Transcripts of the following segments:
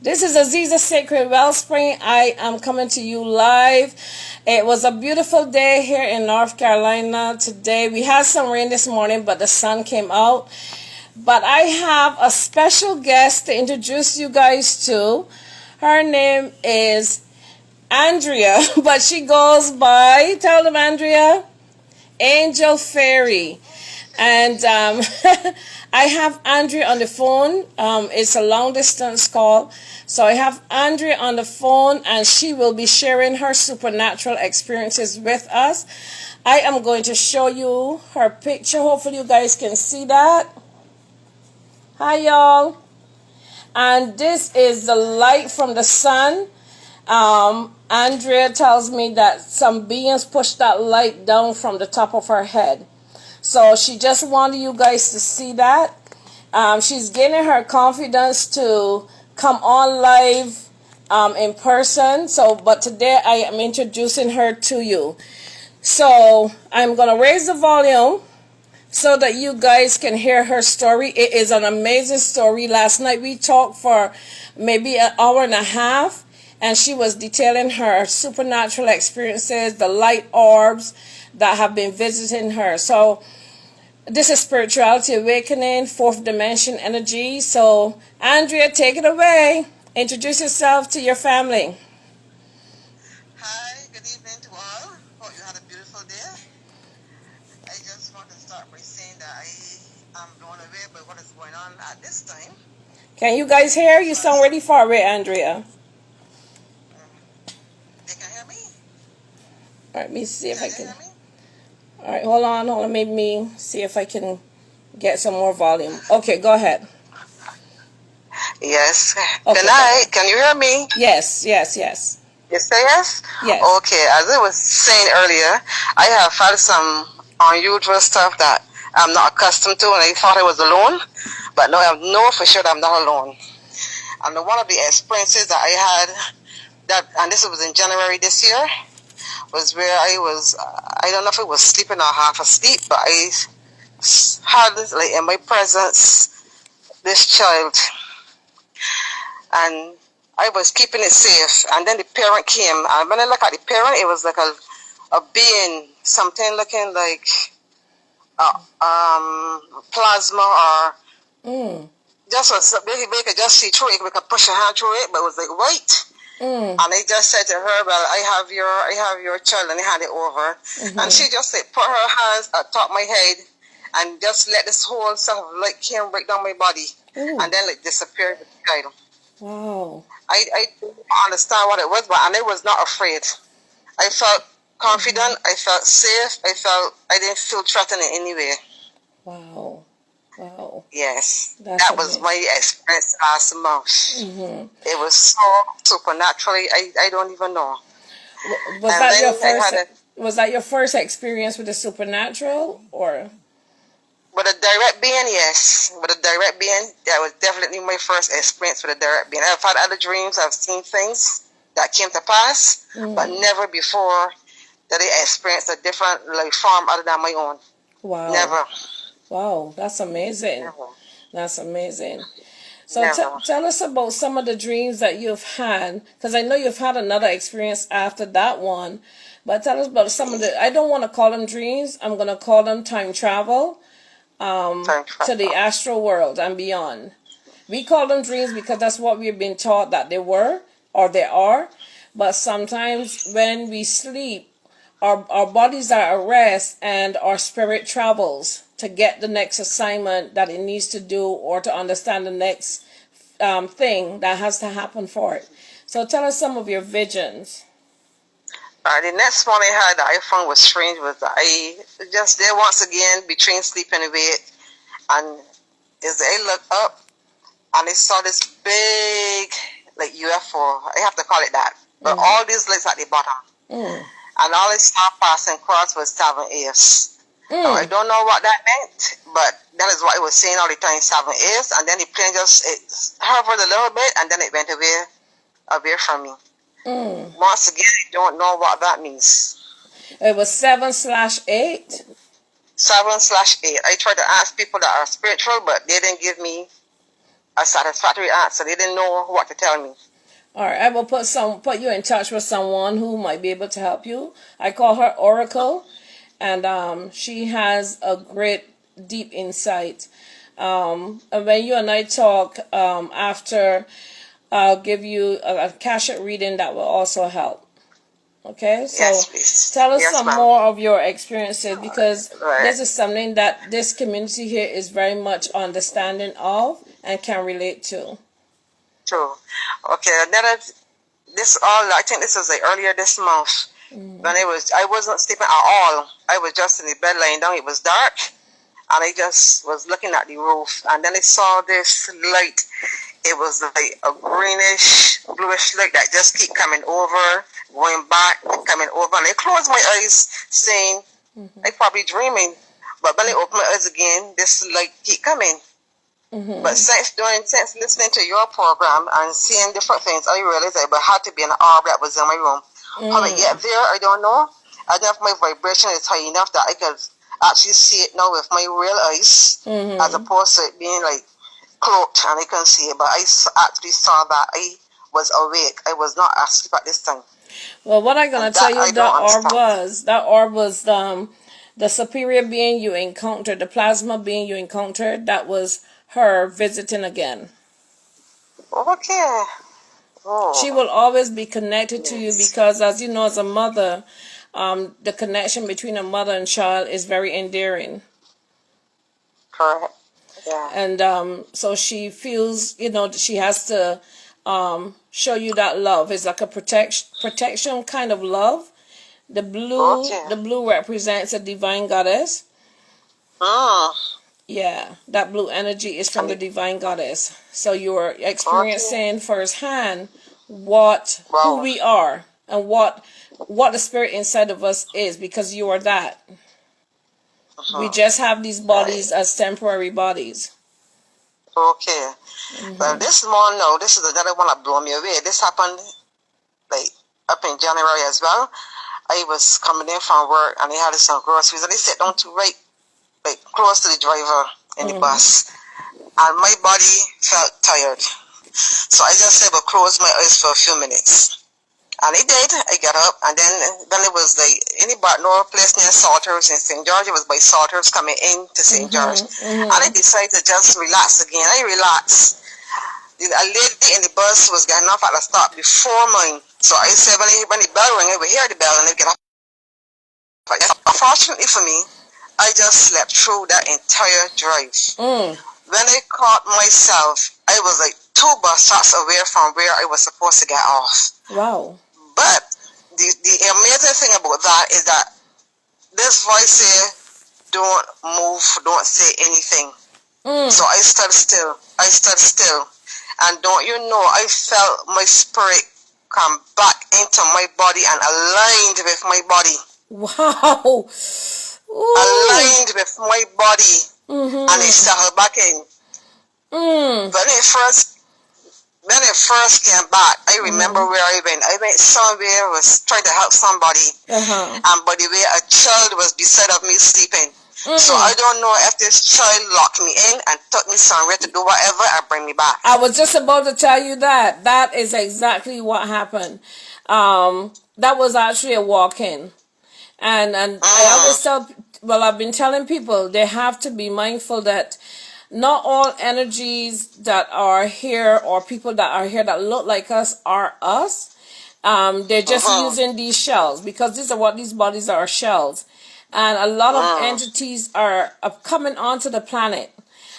This is Aziza Sacred Wellspring. I am coming to you live. It was a beautiful day here in North Carolina today. We had some rain this morning, but the sun came out. But I have a special guest to introduce you guys to. Her name is Andrea, but she goes by, tell them, Andrea, Angel Fairy. And I have Andrea on the phone. It's a long distance call. So I have Andrea on the phone, and she will be sharing her supernatural experiences with us. I am going to show you her picture. Hopefully you guys can see that. Hi, y'all. And this is the light from the sun. Andrea tells me that some beings pushed that light down from the top of her head. So she just wanted you guys to see that. She's gaining her confidence to come on live in person. But today I am introducing her to you. So I'm going to raise the volume so that you guys can hear her story. It is an amazing story. Last night we talked for maybe an hour and a half, and she was detailing her supernatural experiences, the light orbs that have been visiting her. So this is Spirituality Awakening, fourth dimension energy. So Andrea, take it away. Introduce yourself to your family. Hi, good evening to all. Hope you had a beautiful day. I just want to start by saying that I am blown away by what is going on at this time. Can you guys hear? You sound really far away, Andrea. They can hear me? All right, let me see if I can. Hear me? All right, hold on. Make me see if I can get some more volume. Okay, go ahead. Yes. Okay, Can you hear me? Yes. You say yes? Yes. Okay, as I was saying earlier, I have had some unusual stuff that I'm not accustomed to, and I thought I was alone, but now I know for sure that I'm not alone. And one of the experiences that I had, and this was in January this year, was where I don't know if it was sleeping or half asleep, but I had, like, in my presence, this child, and I was keeping it safe, and then the parent came, and when I look at the parent, it was like a being, something looking like plasma, or just was, we could just see through it, we could push a hand through it, but it was like white. And I just said to her, well, I have your child, and I hand it over. And she just like put her hands atop my head and just let this whole stuff of light came right down my body. And then like disappeared with the child. Wow. I didn't understand what it was, but I was not afraid. I felt confident, I felt safe, I didn't feel threatened in any way. Wow. Yes, That's that was amazing. my experience last month. It was so supernaturally, I don't even know. Was that your first experience with the supernatural, or? With a direct being, yes. With a direct being, that was definitely my first experience with a direct being. I've had other dreams, I've seen things that came to pass, but never before that I experienced a different like form other than my own. Wow. Never. Wow, that's amazing. Never. That's amazing. So tell us about some of the dreams that you've had, because I know you've had another experience after that one, but tell us about some of the, I don't want to call them dreams, I'm going to call them time travel, to the astral world and beyond. We call them dreams because that's what we've been taught that they were, or they are, but sometimes when we sleep, our bodies are at rest and our spirit travels to get the next assignment that it needs to do, or to understand the next thing that has to happen for it. So tell us some of your visions. The next one I had that I found was strange was that I just there once again between sleep and awake, and as I looked up and I saw this big like UFO, I have to call it that, but all these lights at the bottom. And all I saw passing across was 7 F's. Now, I don't know what that meant, but that is what I was saying all the time, 7 F's. And then the plane just hovered a little bit, and then it went away from me. Once again, I don't know what that means. It was 7/8? 7/8. I tried to ask people that are spiritual, but they didn't give me a satisfactory answer. They didn't know what to tell me. All right, I will put you in touch with someone who might be able to help you. I call her Oracle, and she has a great deep insight. And when you and I talk after, I'll give you a Akashic reading that will also help. Okay, so Yes, please. tell us Yes, some ma'am. more of your experiences, because Right. this is something that this community here is very much understanding of and can relate to. True. Okay, then this all, I think this was like earlier this month. When I wasn't sleeping at all. I was just in the bed lying down. It was dark, and I just was looking at the roof, and then I saw this light. It was like a greenish, bluish light that just keep coming over, going back, coming over, and I closed my eyes, saying, I probably dreaming. But when I open my eyes again, this light keep coming. But since listening to your program and seeing different things, I realized it had to be an orb that was in my room. How I get there, I don't know. I don't know if my vibration is high enough that I could actually see it now with my real eyes, as opposed to it being like cloaked and I couldn't see it. But I actually saw that I was awake. I was not asleep at this time. Well, what I'm gonna tell you, that orb was the superior being you encountered, the plasma being you encountered. That was her visiting again. Okay. Oh. She will always be connected to you because, as you know, as a mother, the connection between a mother and child is very endearing. Correct. Yeah. And so she feels, she has to show you that love. It's like a protection kind of love. The blue represents a divine goddess. Yeah, that blue energy is from the divine goddess. So you're experiencing firsthand who we are and what the spirit inside of us is, because you are that. We just have these bodies as temporary bodies. Okay. Well, this morning, no, this is another one that blew me away. This happened like up in January as well. I was coming in from work and they had some groceries and they sat down to right like close to the driver in the bus, and my body felt tired, so I just said, "But close my eyes for a few minutes," and I did. I got up, and then it was like no place near Salters in St. George. It was by Salters coming in to St. George, and I decided to just relax again. I relaxed. A lady in the bus was getting off at the stop before mine, so I said, when the bell rang, I would hear the bell and I get up. Unfortunately for me, I just slept through that entire drive. When I caught myself, I was like 2 bus stops away from where I was supposed to get off. Wow. But the amazing thing about that is that this voice said, don't move, don't say anything. So I stood still. And don't you know, I felt my spirit come back into my body and aligned with my body. Wow. Aligned with my body, and it settled back in. When it first came back, I remember where I went. I went somewhere, was trying to help somebody, and by the way, a child was beside of me sleeping. So I don't know if this child locked me in and took me somewhere to do whatever and bring me back. I was just about to tell you that. That is exactly what happened. That was actually a walk-in. And I always I've been telling people they have to be mindful that not all energies that are here or people that are here that look like us are us. They're just using these shells, because these bodies are, shells. And a lot of entities are coming onto the planet.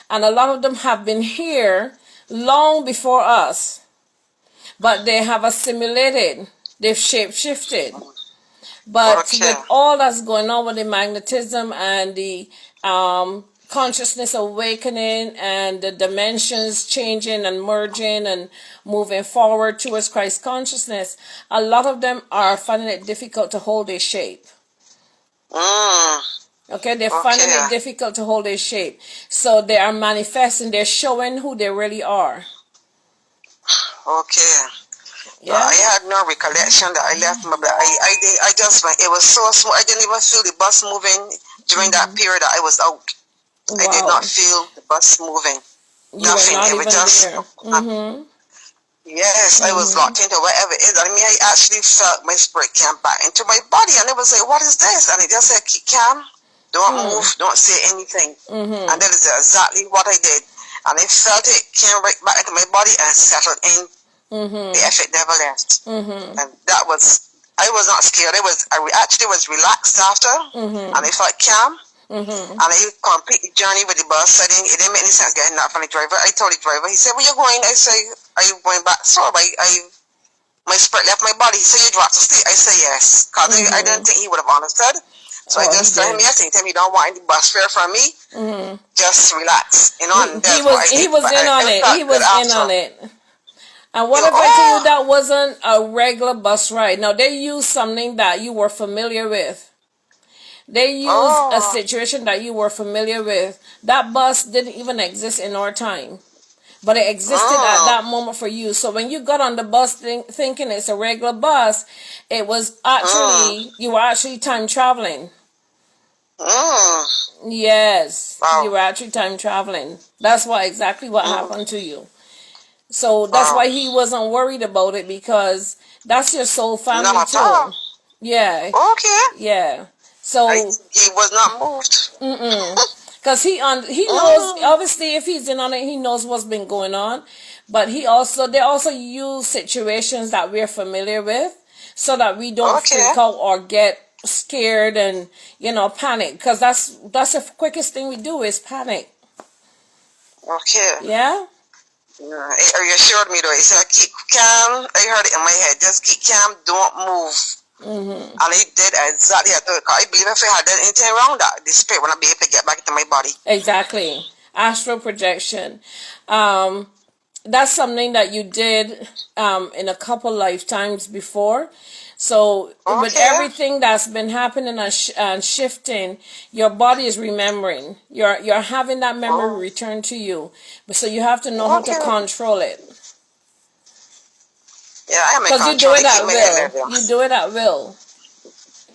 And a lot of them have been here long before us. But they have assimilated. They've shape-shifted. But with all that's going on with the magnetism and the consciousness awakening and the dimensions changing and merging and moving forward towards Christ consciousness, a lot of them are finding it difficult to hold their shape. Okay, they're finding it difficult to hold their shape. So they are manifesting, they're showing who they really are. Okay. Yeah. I had no recollection that I left my bed. I just went. It was so small. I didn't even feel the bus moving during that period that I was out. Wow. I did not feel the bus moving. You were Nothing. not It was even just, there. Mm-hmm. yes, I was Mm-hmm. locked into whatever it is. I mean, I actually felt my spirit came back into my body, and it was like, what is this? And it just said, keep calm, don't move, don't say anything. And Mm-hmm. that is exactly what I did. And I felt it came right back into my body and settled in. The Mm-hmm. effect never left. Mm-hmm. And that was, I was not scared. I actually was relaxed after, and Mm-hmm. I felt calm. Mm-hmm. And I complete the journey with the bus. It didn't make any sense getting out from the driver. I told the driver, he said, where you going? I say, are you going back? So my spirit left my body. He said, you dropped to sleep? I say, yes. Because I didn't Mm-hmm. think he would have understood. So I Oh, he just told him, did. yes. He told me, you don't want any bus fare from me. Mm-hmm. Just relax. And He that's what was I he did. was But in on I it. felt He good was in after. on it. And what if I tell you Oh, that wasn't a regular bus ride? Now they used something that you were familiar with. They used a oh, situation that you were familiar with. That bus didn't even exist in our time, but it existed at mm, that moment for you. So when you got on the bus thinking it's a regular bus, it was mm, actually, you were actually time traveling. mm. Yes, you Wow, were actually time traveling. That's what exactly what mm, happened to you. So that's wow. why he wasn't worried about it, because that's your soul Not family at all. too. Yeah, Okay. yeah. So He was not moved. because he knows, Mm, obviously if he's in on it, he knows what's been going on, but they also use situations that we're familiar with, so that we don't okay. freak out or get scared and panic, because that's the quickest thing we do is panic. Okay. Yeah. Yeah, he assured me though. He said, keep calm. I heard it in my head. Just keep calm. Don't move. Mm-hmm. And he did exactly. I believe if I had done anything wrong, that the spirit would not be able to get back into my body. Exactly. Astral projection. um that's something that you did in a couple lifetimes before. So with Okay. everything that's been happening and shifting, your body is remembering. You're having that memory Oh, return to you. So you have to know how to okay. control it. Yeah, I am in Because you do control. it They keep at my head will. level. You do it at will.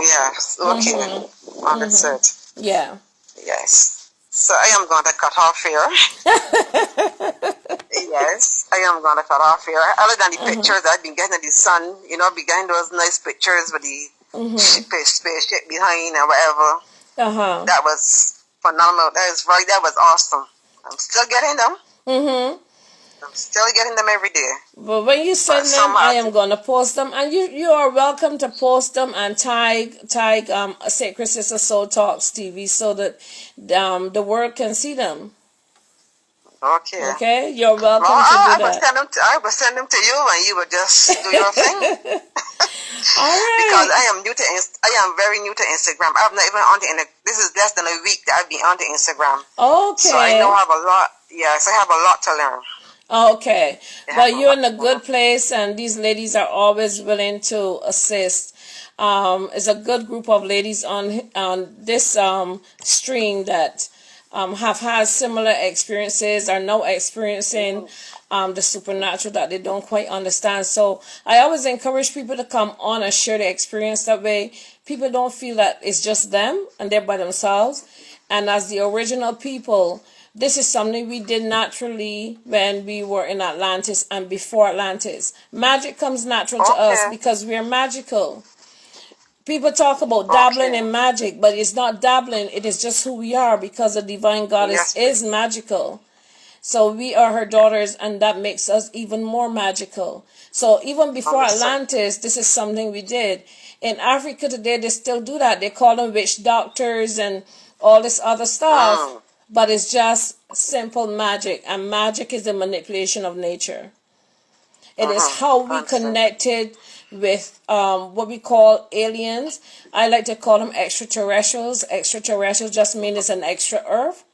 Yes. Okay. Mhm. Mhm. Understood. Yeah. Yes. So I am going to cut off here. Yes, I am going to cut off here. Other than the Mhm. pictures I've been getting of the sun, behind those nice pictures with the Mhm. spaceship behind and whatever. Uh-huh. That was phenomenal. That was awesome. I'm still getting them. Mhm. I'm still getting them every day. But when you But send them, I somehow, am gonna post them, and you are welcome to post them and tag Sacred Sister Soul Talks TV, so that the world can see them. okay. Okay, you're Well, welcome to do that. I will send them to you, and you will just do your thing. All Because right. I am very new to Instagram. I've not even this is less than a week that I've been onto Instagram. So I know I Okay. have a lot. Yes, I have a lot to learn. Okay. I have But a you're lot in a to learn. good place, and these ladies are always willing to assist. It's a good group of ladies on this stream that have had similar experiences, are now experiencing the supernatural that they don't quite understand. So I always encourage people to come on and share their experience. That way people don't feel that it's just them and they're by themselves. And as the original people, this is something we did naturally when we were in Atlantis and before Atlantis. Magic comes natural to us Okay. because we're magical. People talk about dabbling Okay. in magic, but it's not dabbling, it is just who we are, because the divine goddess Yes, is please. magical. So we are her daughters, and that makes us even more magical. So even before Understood. Atlantis, this is something we did. In Africa today, they still do that. They call them witch doctors and all this other stuff. Mm. But it's just simple magic. And magic is the manipulation of nature. It is how we Understood. connected with what we call aliens. I like to call them extraterrestrials. Extraterrestrials just mean it's an extra earth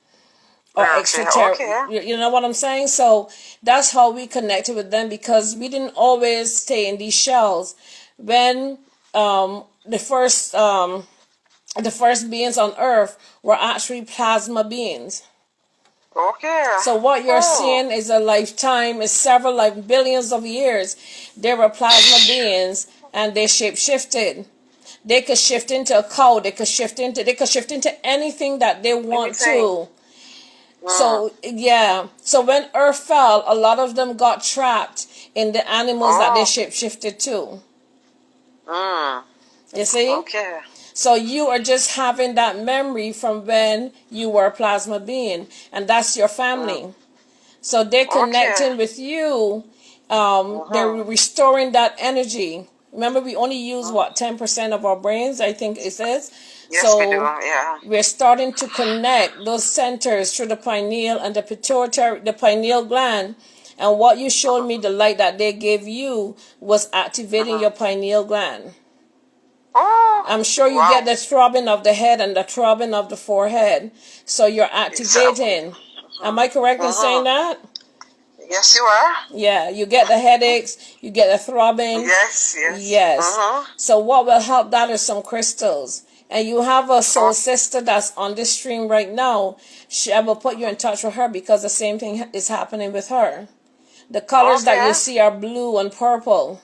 or Okay. extra terror. Okay. You know what I'm saying? So that's how we connected with them, because we didn't always stay in these shells. When the first beings on Earth were actually plasma beings. Okay. So what you're Oh. seeing is a lifetime, is several like billions of years. They were plasma beings, and they shape shifted. They could shift into a cow. They could shift into anything that they Let me want think. to. So yeah, so when Earth fell, a lot of them got trapped in the animals that they Oh. shapeshifted to. Mm. You see? Okay. So you are just having that memory from when you were a plasma being, and that's your Mm. family. So they're Okay. connecting with you. They're Mm-hmm. restoring that energy. Remember, we only use Mm. what 10% of our brains, I think it says. Yes, we do. So Yeah. we're starting to connect those centers through the pineal and the pituitary, the pineal gland. And what you showed me, the light that they gave you, was activating Mm-hmm. your pineal gland. Oh. I'm sure you get Wow. the throbbing of the head and the throbbing of the forehead. So you're Exactly. activating. Am Mm-hmm. I correct in saying Mm-hmm. that? Yes, you are. Yeah, you get the headaches, you get the throbbing. Yes. Yes. Yes. Mm-hmm. So what will help that is some crystals. And you have a soul Oh, sister that's on this stream right now. I will put you in touch with her because the same thing is happening with her. The colors that you okay. see are blue and purple.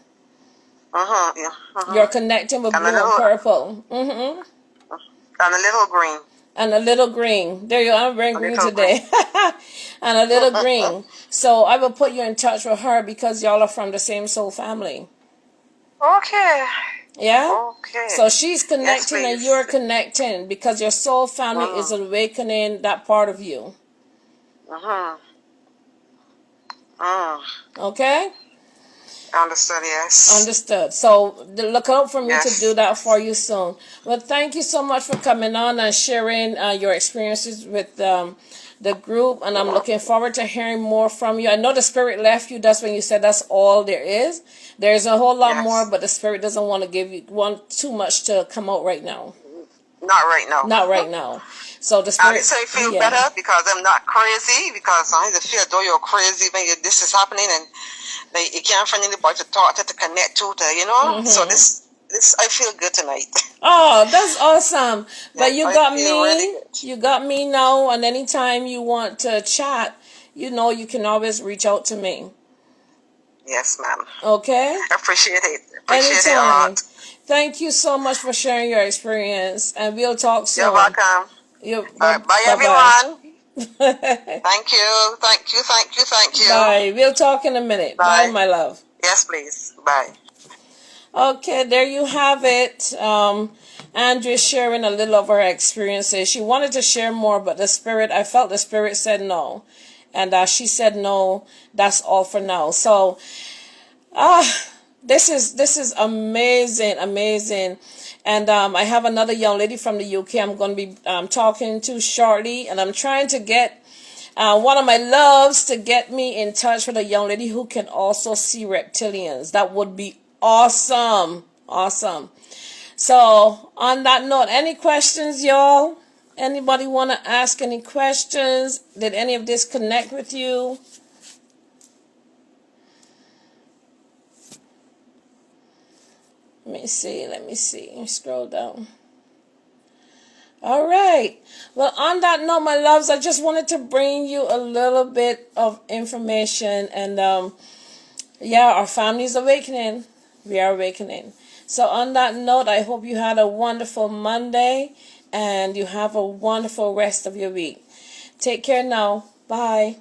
Mm-hmm. Yeah. You're Mm-hmm. connecting with And a blue and little, purple. and a little green. And a little green. There you are. I'm wearing A green little green. today. And a little green. So I will put you in touch with her because y'all are from the same soul family. Okay. Yeah? Okay. So she's Yes, connecting and you're please. connecting because your soul family is Mm-hmm. awakening that part of you. Mm-hmm. Mm. Okay? Understood, yes. Understood. So look out for me to do Yes. that for you soon. Well, thank you so much for coming on and sharing your experiences with the group. And I'm looking forward to hearing more from you. I know the spirit left you. That's when you said that's all there is. There's a whole lot more, Yes. but the spirit doesn't want to want too much to come out right now. Not right now. Not right now. So the And it spirit, say feel yeah. better because I'm not crazy because I just feel though you're crazy when this is happening and like, you can't find anybody to talk to connect to, you know? So this I feel good tonight. Oh, that's awesome. But Yes, you I got feel really me. good. You got me now. And anytime you want to chat, you know you can always reach out to me. Yes, ma'am. Okay? Appreciate it. Appreciate it a Anytime. lot. Thank you so much for sharing your experience. And we'll talk You're soon. welcome. You, All bye right, bye bye. everyone. Thank you. Thank you. Thank you. Thank you. Bye. We'll talk in a minute. Bye, Bye. my love. Yes, please. Bye. Okay, there you have it. Andrea sharing a little of her experiences. She wanted to share more, but I felt the spirit said no. And she said no, that's all for now. So, this is amazing, amazing. And I have another young lady from the UK I'm going to be talking to shortly. And I'm trying to get one of my loves to get me in touch with a young lady who can also see reptilians. That would be awesome. Awesome. So, on that note, any questions, y'all? Anybody want to ask any questions? Did any of this connect with you? Let me see. Let me see. Scroll down. All right. Well, on that note, my loves, I just wanted to bring you a little bit of information. And yeah, our family is awakening. We are awakening. So on that note, I hope you had a wonderful Monday and you have a wonderful rest of your week. Take care now. Bye.